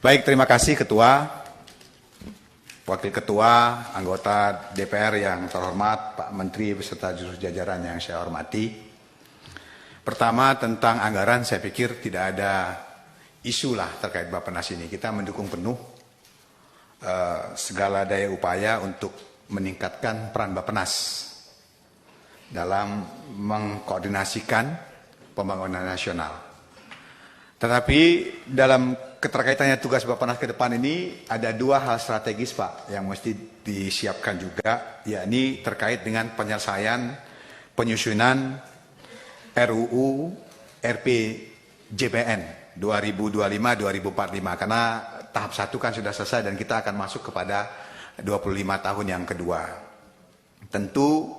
Baik, terima kasih Ketua, Wakil Ketua, anggota DPR yang terhormat, Pak Menteri beserta seluruh jajaran yang saya hormati. Pertama, tentang anggaran saya pikir tidak ada isu lah terkait Bappenas ini. Kita mendukung penuh segala daya upaya untuk meningkatkan peran Bappenas dalam mengkoordinasikan pembangunan nasional. Tetapi dalam keterkaitannya tugas Bappenas ke depan ini ada dua hal strategis Pak yang mesti disiapkan juga, yakni terkait dengan penyelesaian penyusunan RUU RPJMN 2025-2045 karena tahap 1 kan sudah selesai dan kita akan masuk kepada 25 tahun yang kedua. Tentu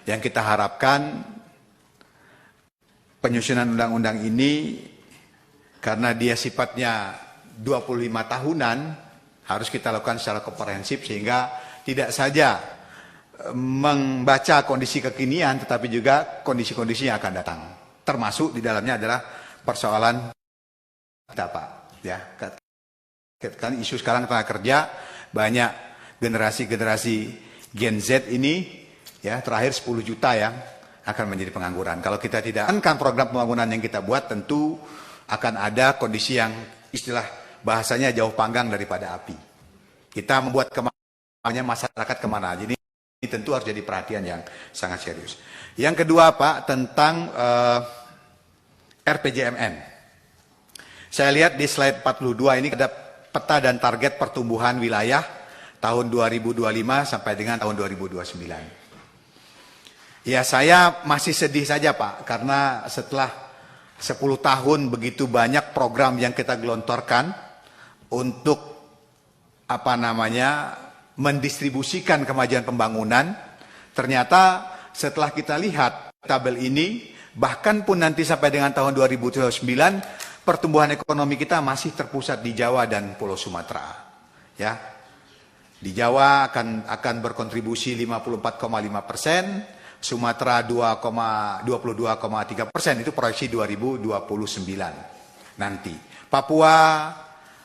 yang kita harapkan penyusunan undang-undang ini karena dia sifatnya 25 tahunan, harus kita lakukan secara komprehensif sehingga tidak saja membaca kondisi kekinian, tetapi juga kondisi-kondisi yang akan datang. Termasuk di dalamnya adalah persoalan kita Pak. Ya, kan isu sekarang tenaga kerja, banyak generasi-generasi Gen Z ini, ya terakhir 10 juta yang akan menjadi pengangguran. Kalau kita tidak akan program pembangunan yang kita buat, tentu akan ada kondisi yang istilah bahasanya jauh panggang daripada api. Kita membuat kemana masyarakat kemana. Jadi ini tentu harus jadi perhatian yang sangat serius. Yang kedua Pak, tentang RPJMN. Saya lihat di slide 42 ini ada peta dan target pertumbuhan wilayah tahun 2025 sampai dengan tahun 2029. Ya saya masih sedih saja Pak, karena setelah 10 tahun begitu banyak program yang kita gelontorkan untuk mendistribusikan kemajuan pembangunan. Ternyata setelah kita lihat tabel ini, bahkan pun nanti sampai dengan tahun 2029 pertumbuhan ekonomi kita masih terpusat di Jawa dan Pulau Sumatera. Ya, di Jawa akan berkontribusi 54,5%. Sumatera 22,3%, itu proyeksi 2029 nanti. Papua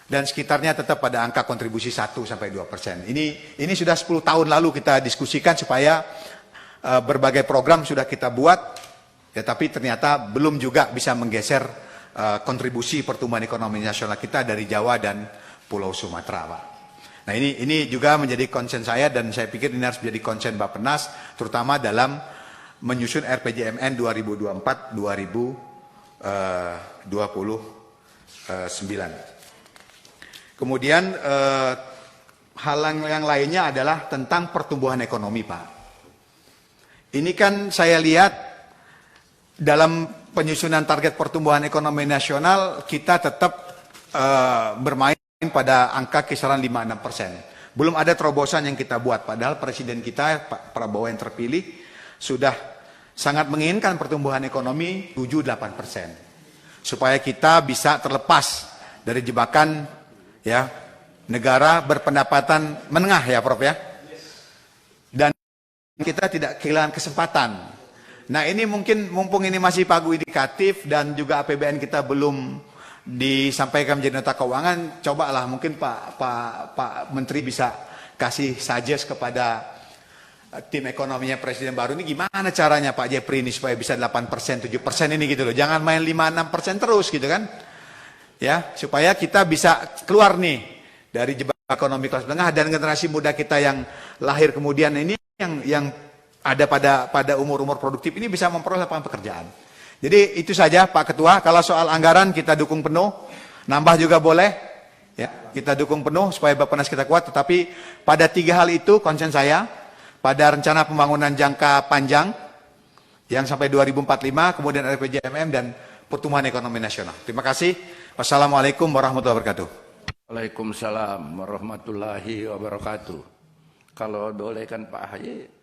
dan sekitarnya tetap pada angka kontribusi 1-2%. Ini sudah 10 tahun lalu kita diskusikan supaya berbagai program sudah kita buat, ya, tapi ternyata belum juga bisa menggeser kontribusi pertumbuhan ekonomi nasional kita dari Jawa dan Pulau Sumatera, Pak. Nah ini juga menjadi concern saya dan saya pikir ini harus menjadi concern Bappenas, terutama dalam menyusun RPJMN 2024-2029. Kemudian hal yang lainnya adalah tentang pertumbuhan ekonomi Pak. Ini kan saya lihat dalam penyusunan target pertumbuhan ekonomi nasional kita tetap bermain pada angka kisaran 5-6%. Belum ada terobosan yang kita buat, padahal Presiden kita, Pak Prabowo yang terpilih, sudah sangat menginginkan pertumbuhan ekonomi 7-8%. Supaya kita bisa terlepas dari jebakan ya negara berpendapatan menengah ya Prof ya. Dan kita tidak kehilangan kesempatan. Nah ini mumpung ini masih pagu indikatif dan juga APBN kita belum disampaikan menjadi nota keuangan, cobalah mungkin Pak Menteri bisa kasih suggest kepada tim ekonominya Presiden baru ini gimana caranya Pak Jepri ini supaya bisa 8%, 7% ini gitu loh. Jangan main 5-6% terus gitu kan. Ya, supaya kita bisa keluar nih dari jebakan ekonomi kelas menengah dan generasi muda kita yang lahir kemudian ini yang ada pada umur-umur produktif ini bisa memperoleh lapangan pekerjaan. Jadi itu saja Pak Ketua, kalau soal anggaran kita dukung penuh, nambah juga boleh, ya kita dukung penuh supaya Bappenas kita kuat, tetapi pada 3 hal itu konsen saya, pada rencana pembangunan jangka panjang yang sampai 2045, kemudian RPJMN dan pertumbuhan ekonomi nasional. Terima kasih, wassalamualaikum warahmatullahi wabarakatuh. Waalaikumsalam warahmatullahi wabarakatuh. Kalau boleh kan Pak Ahy